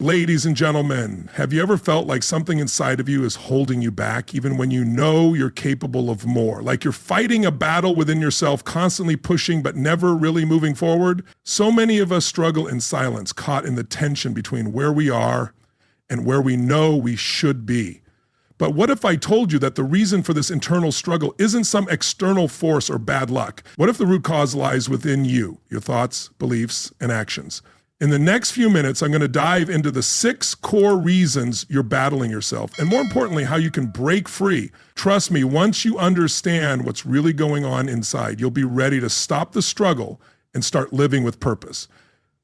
Ladies and gentlemen, have you ever felt like something inside of you is holding you back even when you know you're capable of more? Like you're fighting a battle within yourself, constantly pushing but never really moving forward? So many of us struggle in silence, caught in the tension between where we are and where we know we should be. But what if I told you that the reason for this internal struggle isn't some external force or bad luck? What if the root cause lies within you, your thoughts, beliefs, and actions? In the next few minutes, I'm going to dive into the 6 core reasons you're battling yourself, and more importantly, how you can break free. Trust me, once you understand what's really going on inside, you'll be ready to stop the struggle and start living with purpose.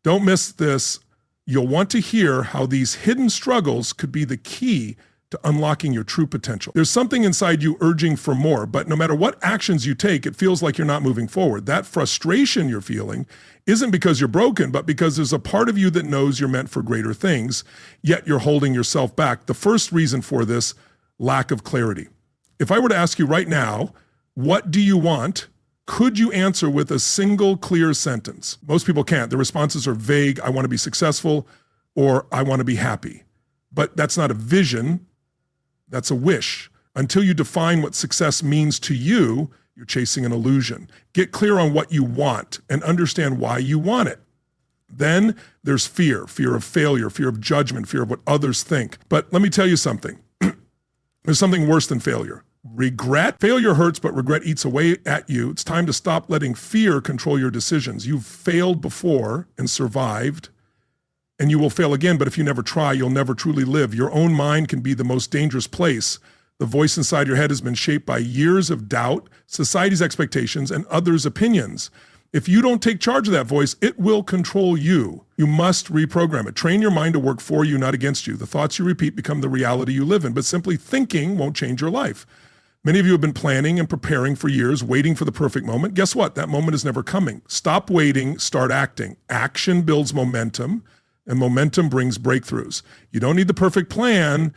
Don't miss this. You'll want to hear how these hidden struggles could be the key to unlocking your true potential. There's something inside you urging for more, but no matter what actions you take, it feels like you're not moving forward. That frustration you're feeling isn't because you're broken, but because there's a part of you that knows you're meant for greater things, yet you're holding yourself back. The first reason for this, lack of clarity. If I were to ask you right now, what do you want? Could you answer with a single clear sentence? Most people can't. The responses are vague. I want to be successful, or I want to be happy. But that's not a vision. That's a wish. Until you define what success means to you, you're chasing an illusion. Get clear on what you want and understand why you want it. Then there's fear, fear of failure, fear of judgment, fear of what others think. But let me tell you something. There's something worse than failure. Regret. Failure hurts, but regret eats away at you. It's time to stop letting fear control your decisions. You've failed before and survived, and you will fail again, but if you never try, you'll never truly live. Your own mind can be the most dangerous place. The voice inside your head has been shaped by years of doubt, society's expectations, and others' opinions. If you don't take charge of that voice, it will control you. You must reprogram it. Train your mind to work for you, not against you. The thoughts you repeat become the reality you live in, but simply thinking won't change your life. Many of you have been planning and preparing for years, waiting for the perfect moment. Guess what? That moment is never coming. Stop waiting, start acting. Action builds momentum, and momentum brings breakthroughs. You don't need the perfect plan.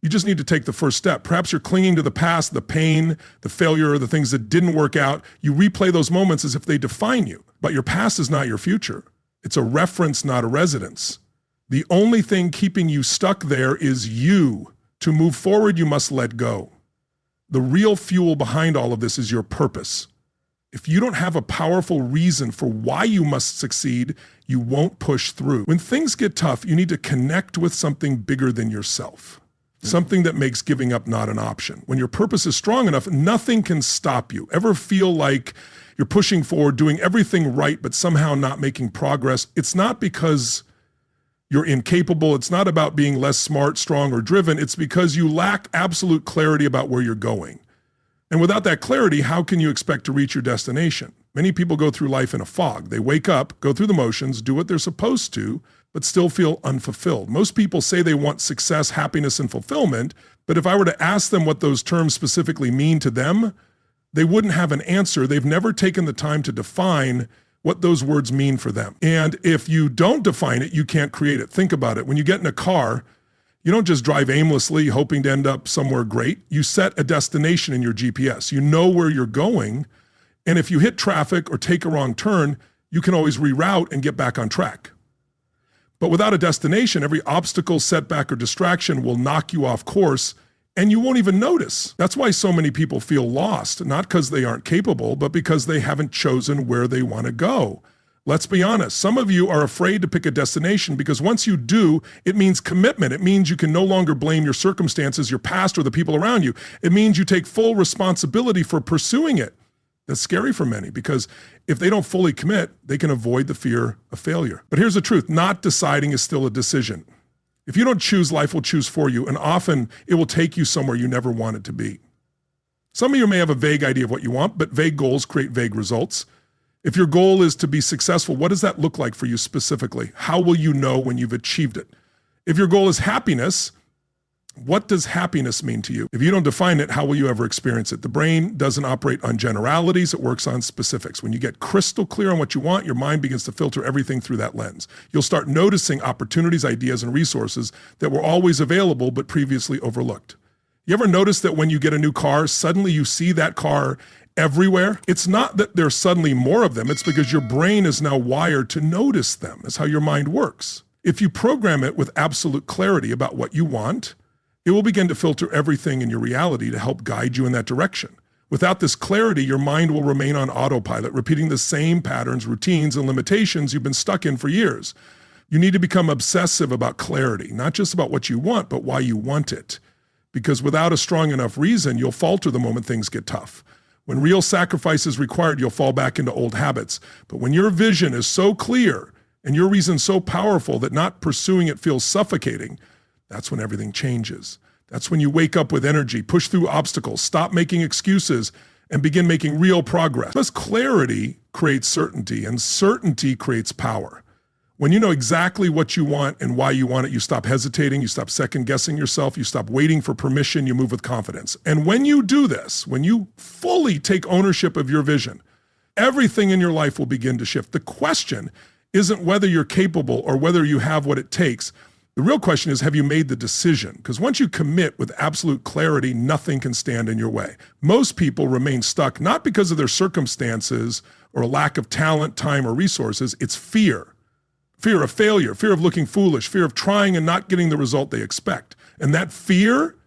You just need to take the first step. Perhaps you're clinging to the past, the pain, the failure, the things that didn't work out. You replay those moments as if they define you. But your past is not your future. It's a reference, not a residence. The only thing keeping you stuck there is you. To move forward, you must let go. The real fuel behind all of this is your purpose. If you don't have a powerful reason for why you must succeed, you won't push through. When things get tough, you need to connect with something bigger than yourself. Something that makes giving up not an option. When your purpose is strong enough, nothing can stop you. Ever feel like you're pushing forward, doing everything right, but somehow not making progress? It's not because you're incapable. It's not about being less smart, strong, or driven. It's because you lack absolute clarity about where you're going. And without that clarity, how can you expect to reach your destination? Many people go through life in a fog. They wake up, go through the motions, do what they're supposed to, but still feel unfulfilled. Most people say they want success, happiness, and fulfillment, but if I were to ask them what those terms specifically mean to them, they wouldn't have an answer. They've never taken the time to define what those words mean for them. And if you don't define it, you can't create it. Think about it. When you get in a car, you don't just drive aimlessly hoping to end up somewhere great. You set a destination in your GPS. You know where you're going. And if you hit traffic or take a wrong turn, you can always reroute and get back on track. But without a destination, every obstacle, setback, or distraction will knock you off course, and you won't even notice. That's why so many people feel lost, not because they aren't capable, but because they haven't chosen where they want to go. Let's be honest. Some of you are afraid to pick a destination because once you do, it means commitment. It means you can no longer blame your circumstances, your past, or the people around you. It means you take full responsibility for pursuing it. That's scary for many because if they don't fully commit, they can avoid the fear of failure. But here's the truth. Not deciding is still a decision. If you don't choose, life will choose for you, and often it will take you somewhere you never wanted to be. Some of you may have a vague idea of what you want, but vague goals create vague results. If your goal is to be successful, what does that look like for you specifically? How will you know when you've achieved it? If your goal is happiness, what does happiness mean to you? If you don't define it, how will you ever experience it? The brain doesn't operate on generalities, it works on specifics. When you get crystal clear on what you want, your mind begins to filter everything through that lens. You'll start noticing opportunities, ideas, and resources that were always available but previously overlooked. You ever notice that when you get a new car, suddenly you see that car everywhere? It's not that there's suddenly more of them, it's because your brain is now wired to notice them. That's how your mind works. If you program it with absolute clarity about what you want, it will begin to filter everything in your reality to help guide you in that direction. Without this clarity, your mind will remain on autopilot, repeating the same patterns, routines, and limitations you've been stuck in for years. You need to become obsessive about clarity, not just about what you want, but why you want it. Because without a strong enough reason, you'll falter the moment things get tough. When real sacrifice is required, you'll fall back into old habits. But when your vision is so clear and your reason so powerful that not pursuing it feels suffocating, that's when everything changes. That's when you wake up with energy, push through obstacles, stop making excuses, and begin making real progress. Because clarity creates certainty, and certainty creates power. When you know exactly what you want and why you want it, you stop hesitating, you stop second-guessing yourself, you stop waiting for permission, you move with confidence. And when you do this, when you fully take ownership of your vision, everything in your life will begin to shift. The question isn't whether you're capable or whether you have what it takes. The real question is, have you made the decision? Because once you commit with absolute clarity, nothing can stand in your way. Most people remain stuck, not because of their circumstances or a lack of talent, time, or resources. It's fear. Fear of failure, fear of looking foolish, fear of trying and not getting the result they expect. And that fear,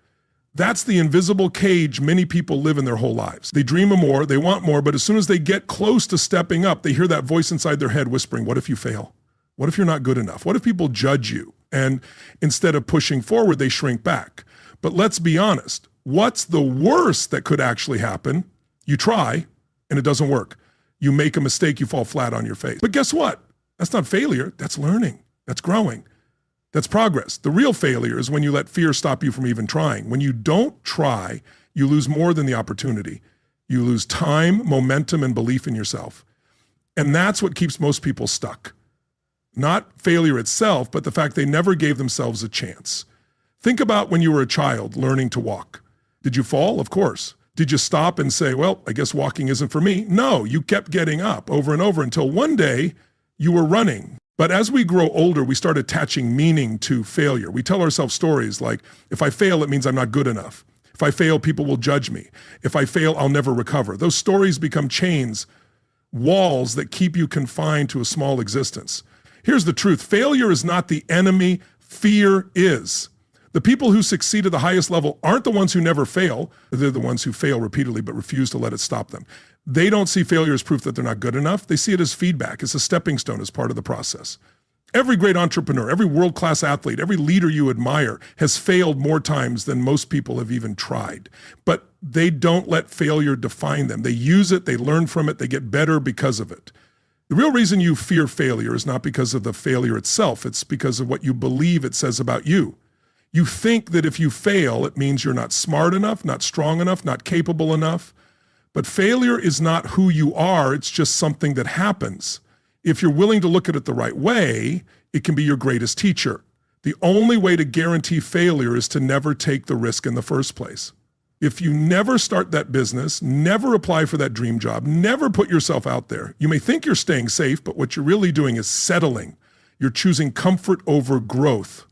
that's the invisible cage many people live in their whole lives. They dream of more, they want more, but as soon as they get close to stepping up, they hear that voice inside their head whispering, what if you fail? What if you're not good enough? What if people judge you? And instead of pushing forward, they shrink back. But let's be honest, what's the worst that could actually happen? You try and it doesn't work. You make a mistake, you fall flat on your face. But guess what? That's not failure, that's learning, that's growing, that's progress. The real failure is when you let fear stop you from even trying. When you don't try, you lose more than the opportunity. You lose time, momentum, and belief in yourself. And that's what keeps most people stuck. Not failure itself, but the fact they never gave themselves a chance. Think about when you were a child learning to walk. Did you fall? Of course. Did you stop and say, well, I guess walking isn't for me? No, you kept getting up over and over until one day you were running. But as we grow older, we start attaching meaning to failure. We tell ourselves stories like, if I fail, it means I'm not good enough. If I fail, people will judge me. If I fail, I'll never recover. Those stories become chains, walls that keep you confined to a small existence. Here's the truth. Failure is not the enemy. Fear is. The people who succeed at the highest level aren't the ones who never fail. They're the ones who fail repeatedly but refuse to let it stop them. They don't see failure as proof that they're not good enough. They see it as feedback. It's a stepping stone as part of the process. Every great entrepreneur, every world-class athlete, every leader you admire has failed more times than most people have even tried. But they don't let failure define them. They use it, they learn from it, they get better because of it. The real reason you fear failure is not because of the failure itself. It's because of what you believe it says about you. You think that if you fail, it means you're not smart enough, not strong enough, not capable enough. But failure is not who you are, it's just something that happens. If you're willing to look at it the right way, it can be your greatest teacher. The only way to guarantee failure is to never take the risk in the first place. If you never start that business, never apply for that dream job, never put yourself out there, you may think you're staying safe, but what you're really doing is settling. You're choosing comfort over growth.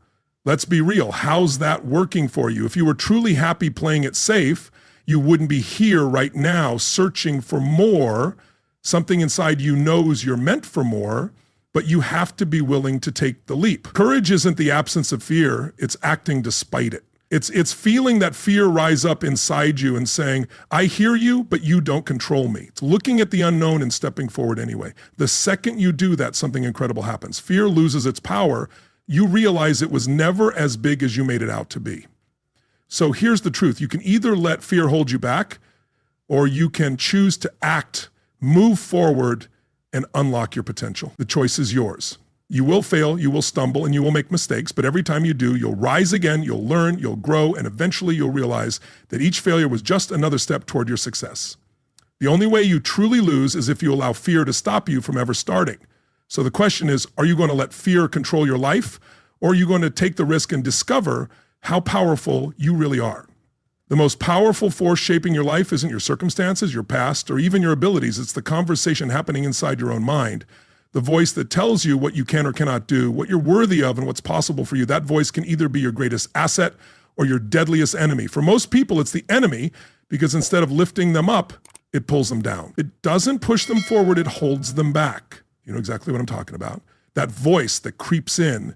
Let's be real, how's that working for you? If you were truly happy playing it safe, you wouldn't be here right now searching for more. Something inside you knows you're meant for more, but you have to be willing to take the leap. Courage isn't the absence of fear, it's acting despite it. It's feeling that fear rise up inside you and saying, I hear you, but you don't control me. It's looking at the unknown and stepping forward anyway. The second you do that, something incredible happens. Fear loses its power. You realize it was never as big as you made it out to be. So here's the truth. You can either let fear hold you back, or you can choose to act, move forward, and unlock your potential. The choice is yours. You will fail, you will stumble, and you will make mistakes, but every time you do, you'll rise again, you'll learn, you'll grow, and eventually you'll realize that each failure was just another step toward your success. The only way you truly lose is if you allow fear to stop you from ever starting. So the question is, are you going to let fear control your life, or are you going to take the risk and discover how powerful you really are? The most powerful force shaping your life isn't your circumstances, your past, or even your abilities. It's the conversation happening inside your own mind. The voice that tells you what you can or cannot do, what you're worthy of, and what's possible for you. That voice can either be your greatest asset or your deadliest enemy. For most people, it's the enemy, because instead of lifting them up, it pulls them down. It doesn't push them forward, it holds them back. You know exactly what I'm talking about. That voice that creeps in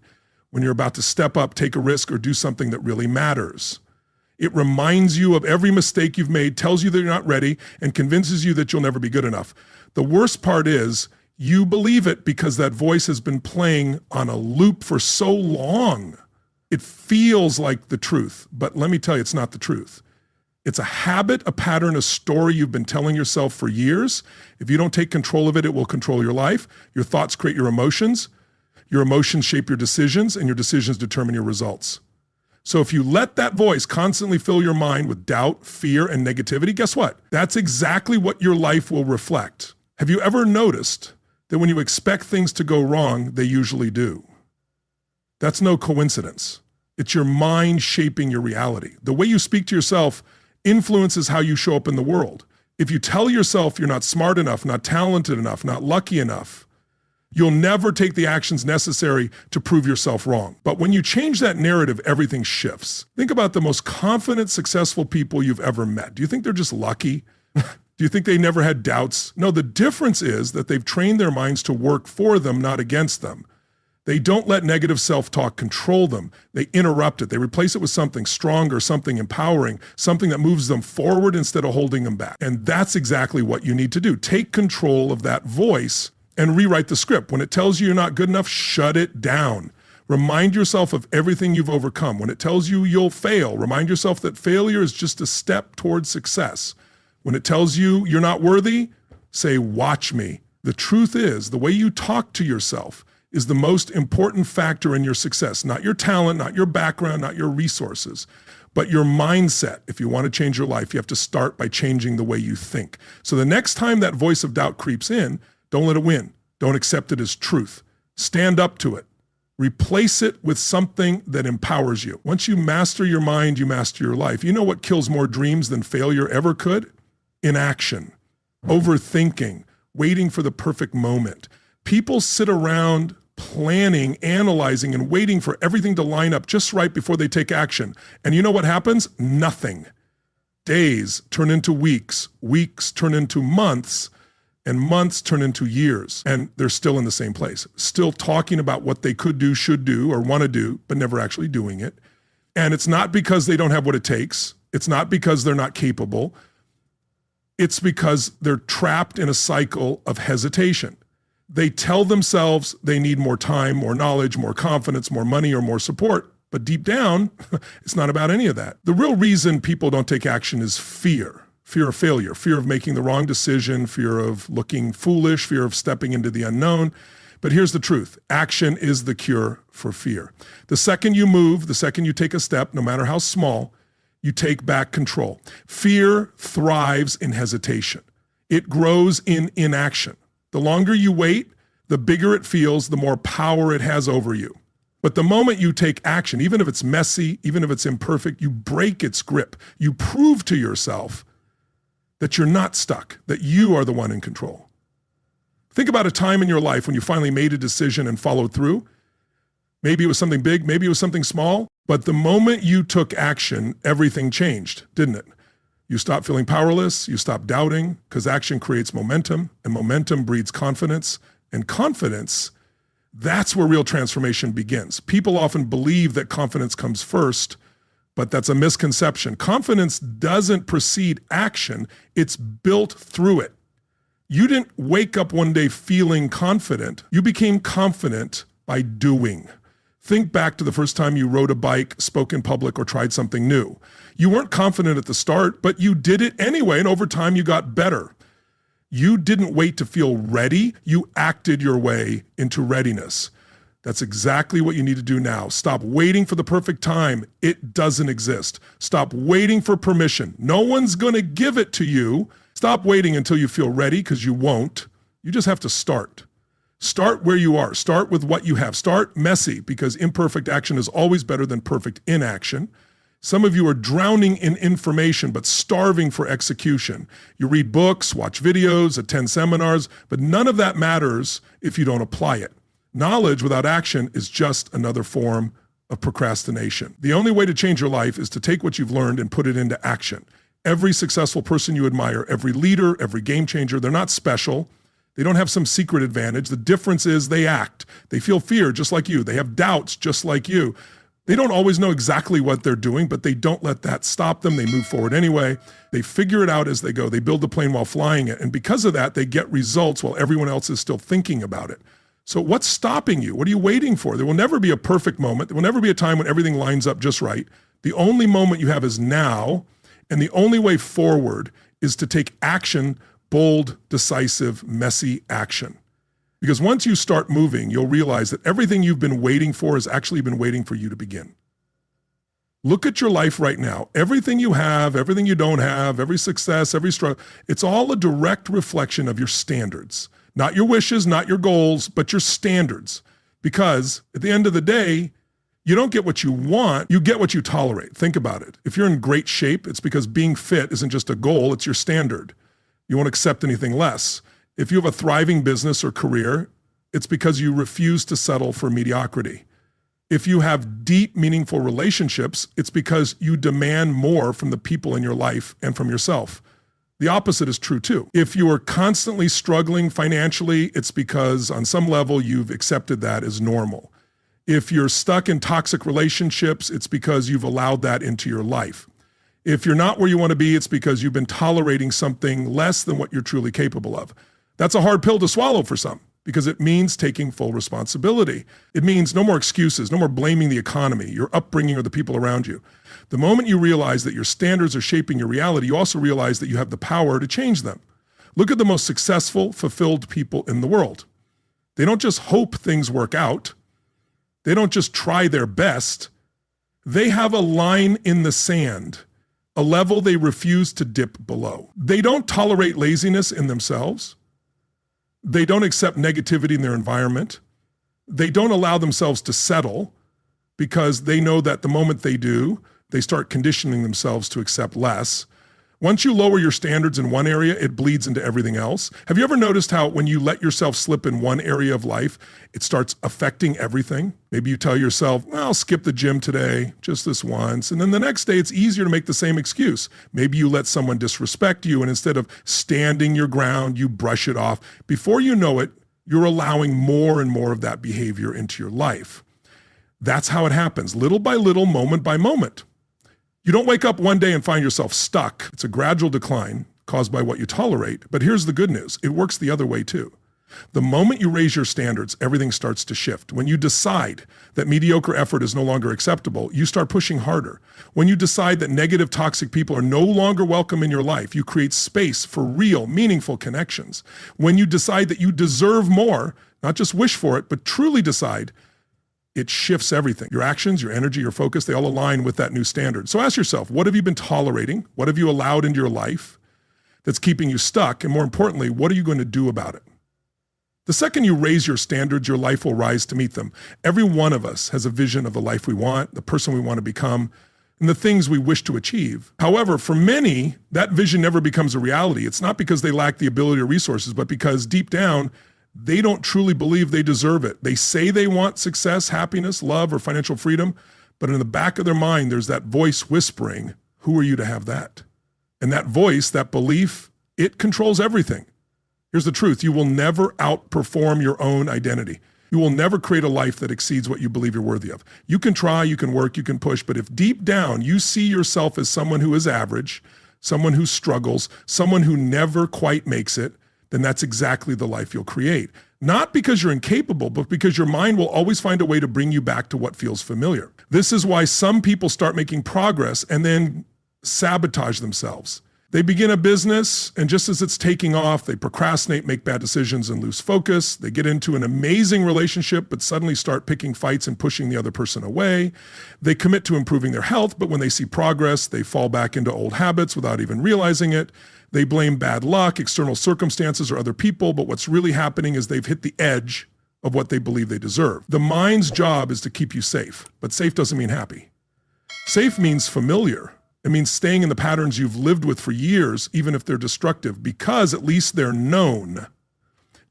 when you're about to step up, take a risk, or do something that really matters. It reminds you of every mistake you've made, tells you that you're not ready, and convinces you that you'll never be good enough. The worst part is you believe it because that voice has been playing on a loop for so long. It feels like the truth, but let me tell you, it's not the truth. It's a habit, a pattern, a story you've been telling yourself for years. If you don't take control of it, it will control your life. Your thoughts create your emotions shape your decisions, and your decisions determine your results. So if you let that voice constantly fill your mind with doubt, fear, and negativity, guess what? That's exactly what your life will reflect. Have you ever noticed that when you expect things to go wrong, they usually do? That's no coincidence. It's your mind shaping your reality. The way you speak to yourself influences how you show up in the world. If you tell yourself you're not smart enough, not talented enough, not lucky enough, you'll never take the actions necessary to prove yourself wrong. But when you change that narrative, everything shifts. Think about the most confident, successful people you've ever met. Do you think they're just lucky? Do you think they never had doubts? No, the difference is that they've trained their minds to work for them, not against them. They don't let negative self-talk control them. They interrupt it. They replace it with something stronger, something empowering, something that moves them forward instead of holding them back. And that's exactly what you need to do. Take control of that voice and rewrite the script. When it tells you you're not good enough, shut it down. Remind yourself of everything you've overcome. When it tells you you'll fail, remind yourself that failure is just a step towards success. When it tells you you're not worthy, say, watch me. The truth is, the way you talk to yourself is the most important factor in your success. Not your talent, not your background, not your resources, but your mindset. If you want to change your life, you have to start by changing the way you think. So the next time that voice of doubt creeps in, don't let it win. Don't accept it as truth. Stand up to it. Replace it with something that empowers you. Once you master your mind, you master your life. You know what kills more dreams than failure ever could? Inaction, overthinking, waiting for the perfect moment. People sit around planning, analyzing, and waiting for everything to line up just right before they take action. And you know what happens? Nothing. Days turn into weeks, weeks turn into months, and months turn into years, and they're still in the same place, still talking about what they could do, should do, or want to do, but never actually doing it. And it's not because they don't have what it takes. It's not because they're not capable. It's because they're trapped in a cycle of hesitation. They tell themselves they need more time, more knowledge, more confidence, more money, or more support. But deep down, it's not about any of that. The real reason people don't take action is fear. Fear of failure, fear of making the wrong decision, fear of looking foolish, fear of stepping into the unknown. But here's the truth. Action is the cure for fear. The second you move, the second you take a step, no matter how small, you take back control. Fear thrives in hesitation. It grows in inaction. The longer you wait, the bigger it feels, the more power it has over you. But the moment you take action, even if it's messy, even if it's imperfect, you break its grip. You prove to yourself that you're not stuck, that you are the one in control. Think about a time in your life when you finally made a decision and followed through. Maybe it was something big, maybe it was something small, but the moment you took action, everything changed, didn't it? You stopped feeling powerless, you stopped doubting, because action creates momentum, and momentum breeds confidence, and confidence, that's where real transformation begins. People often believe that confidence comes first, but that's a misconception. Confidence doesn't precede action, it's built through it. You didn't wake up one day feeling confident. You became confident by doing. Think back to the first time you rode a bike, spoke in public, or tried something new. You weren't confident at the start, but you did it anyway, and over time you got better. You didn't wait to feel ready, you acted your way into readiness. That's exactly what you need to do now. Stop waiting for the perfect time. It doesn't exist. Stop waiting for permission. No one's going to give it to you. Stop waiting until you feel ready, because you won't. You just have to start. Start where you are. Start with what you have. Start messy, because imperfect action is always better than perfect inaction. Some of you are drowning in information but starving for execution. You read books, watch videos, attend seminars, but none of that matters if you don't apply it. Knowledge without action is just another form of procrastination. The only way to change your life is to take what you've learned and put it into action. Every successful person you admire, every leader, every game changer, they're not special. They don't have some secret advantage. The difference is they act. They feel fear just like you. They have doubts just like you. They don't always know exactly what they're doing, but they don't let that stop them. They move forward anyway. They figure it out as they go. They build the plane while flying it. And because of that, they get results while everyone else is still thinking about it. So what's stopping you? What are you waiting for? There will never be a perfect moment. There will never be a time when everything lines up just right. The only moment you have is now, and the only way forward is to take action, bold, decisive, messy action. Because once you start moving, you'll realize that everything you've been waiting for has actually been waiting for you to begin. Look at your life right now. Everything you have, everything you don't have, every success, every struggle, it's all a direct reflection of your standards. Not your wishes, not your goals, but your standards. Because at the end of the day, you don't get what you want, you get what you tolerate. Think about it. If you're in great shape, it's because being fit isn't just a goal, it's your standard. You won't accept anything less. If you have a thriving business or career, it's because you refuse to settle for mediocrity. If you have deep, meaningful relationships, it's because you demand more from the people in your life and from yourself. The opposite is true too. If you are constantly struggling financially, it's because on some level you've accepted that as normal. If you're stuck in toxic relationships, it's because you've allowed that into your life. If you're not where you want to be, it's because you've been tolerating something less than what you're truly capable of. That's a hard pill to swallow for some because it means taking full responsibility. It means no more excuses, no more blaming the economy, your upbringing, or the people around you. The moment you realize that your standards are shaping your reality, you also realize that you have the power to change them. Look at the most successful, fulfilled people in the world. They don't just hope things work out. They don't just try their best. They have a line in the sand, a level they refuse to dip below. They don't tolerate laziness in themselves. They don't accept negativity in their environment. They don't allow themselves to settle because they know that the moment they do, they start conditioning themselves to accept less. Once you lower your standards in one area, it bleeds into everything else. Have you ever noticed how when you let yourself slip in one area of life, it starts affecting everything? Maybe you tell yourself, well, I'll skip the gym today, just this once. And then the next day, it's easier to make the same excuse. Maybe you let someone disrespect you, and instead of standing your ground, you brush it off. Before you know it, you're allowing more and more of that behavior into your life. That's how it happens, little by little, moment by moment. You don't wake up one day and find yourself stuck. It's a gradual decline caused by what you tolerate. But here's the good news. It works the other way too. The moment you raise your standards, everything starts to shift. When you decide that mediocre effort is no longer acceptable, you start pushing harder. When you decide that negative, toxic people are no longer welcome in your life, you create space for real, meaningful connections. When you decide that you deserve more, not just wish for it, but truly decide, it shifts everything. Your actions, your energy, your focus, they all align with that new standard. So ask yourself, what have you been tolerating? What have you allowed into your life that's keeping you stuck? And more importantly, what are you going to do about it? The second you raise your standards, your life will rise to meet them. Every one of us has a vision of the life we want, the person we want to become, and the things we wish to achieve. However, for many, that vision never becomes a reality. It's not because they lack the ability or resources, but because deep down, they don't truly believe they deserve it. They say they want success, happiness, love, or financial freedom, but in the back of their mind, there's that voice whispering, who are you to have that? And that voice, that belief, it controls everything. Here's the truth. You will never outperform your own identity. You will never create a life that exceeds what you believe you're worthy of. You can try, you can work, you can push, but if deep down you see yourself as someone who is average, someone who struggles, someone who never quite makes it, then that's exactly the life you'll create. Not because you're incapable, but because your mind will always find a way to bring you back to what feels familiar. This is why some people start making progress and then sabotage themselves. They begin a business, and just as it's taking off, they procrastinate, make bad decisions, and lose focus. They get into an amazing relationship, but suddenly start picking fights and pushing the other person away. They commit to improving their health, but when they see progress, they fall back into old habits without even realizing it. They blame bad luck, external circumstances, or other people, but what's really happening is they've hit the edge of what they believe they deserve. The mind's job is to keep you safe, but safe doesn't mean happy. Safe means familiar. It means staying in the patterns you've lived with for years, even if they're destructive, because at least they're known.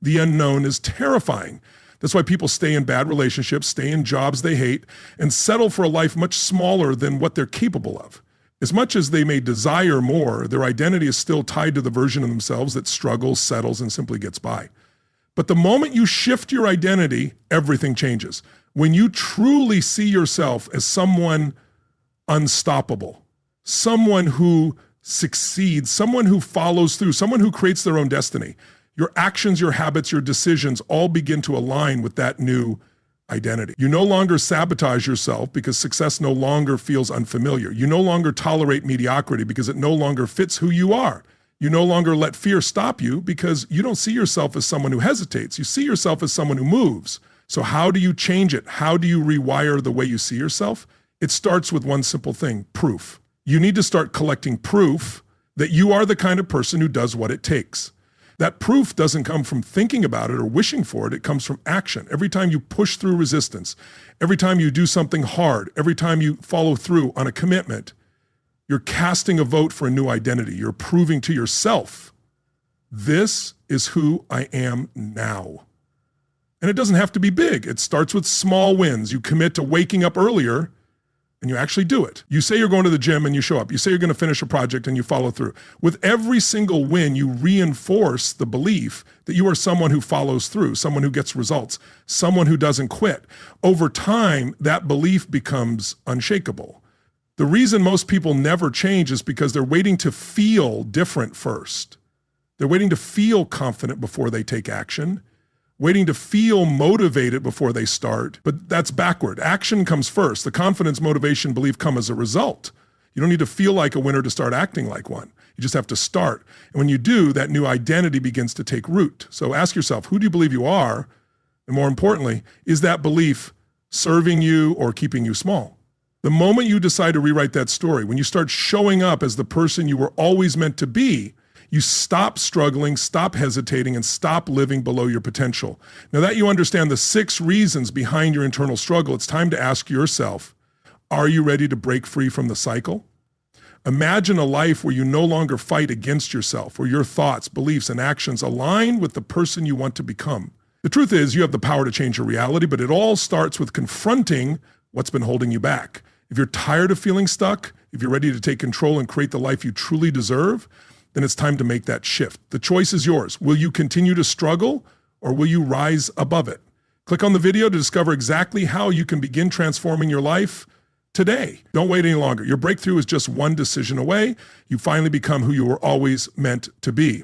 The unknown is terrifying. That's why people stay in bad relationships, stay in jobs they hate, and settle for a life much smaller than what they're capable of. As much as they may desire more, their identity is still tied to the version of themselves that struggles, settles, and simply gets by. But the moment you shift your identity, everything changes. When you truly see yourself as someone unstoppable, someone who succeeds, someone who follows through, someone who creates their own destiny, your actions, your habits, your decisions all begin to align with that new identity. You no longer sabotage yourself because success no longer feels unfamiliar. You no longer tolerate mediocrity because it no longer fits who you are. You no longer let fear stop you because you don't see yourself as someone who hesitates. You see yourself as someone who moves. So how do you change it? How do you rewire the way you see yourself? It starts with one simple thing: proof. You need to start collecting proof that you are the kind of person who does what it takes. That proof doesn't come from thinking about it or wishing for it. It comes from action. Every time you push through resistance, every time you do something hard, every time you follow through on a commitment, you're casting a vote for a new identity. You're proving to yourself, this is who I am now. And it doesn't have to be big. It starts with small wins. You commit to waking up earlier and you actually do it. You say you're going to the gym and you show up. You say you're going to finish a project and you follow through. With every single win, you reinforce the belief that you are someone who follows through, someone who gets results, someone who doesn't quit. Over time, that belief becomes unshakable. The reason most people never change is because they're waiting to feel different first. They're waiting to feel confident before they take action, waiting to feel motivated before they start, but that's backward. Action comes first. The confidence, motivation, belief come as a result. You don't need to feel like a winner to start acting like one. You just have to start. And when you do, that new identity begins to take root. So ask yourself, who do you believe you are? And more importantly, is that belief serving you or keeping you small? The moment you decide to rewrite that story, when you start showing up as the person you were always meant to be, you stop struggling, stop hesitating, and stop living below your potential. Now that you understand the 6 reasons behind your internal struggle, it's time to ask yourself, are you ready to break free from the cycle? Imagine a life where you no longer fight against yourself, where your thoughts, beliefs, and actions align with the person you want to become. The truth is, you have the power to change your reality, but it all starts with confronting what's been holding you back. If you're tired of feeling stuck, if you're ready to take control and create the life you truly deserve, then it's time to make that shift. The choice is yours. Will you continue to struggle or will you rise above it? Click on the video to discover exactly how you can begin transforming your life today. Don't wait any longer. Your breakthrough is just one decision away. You finally become who you were always meant to be.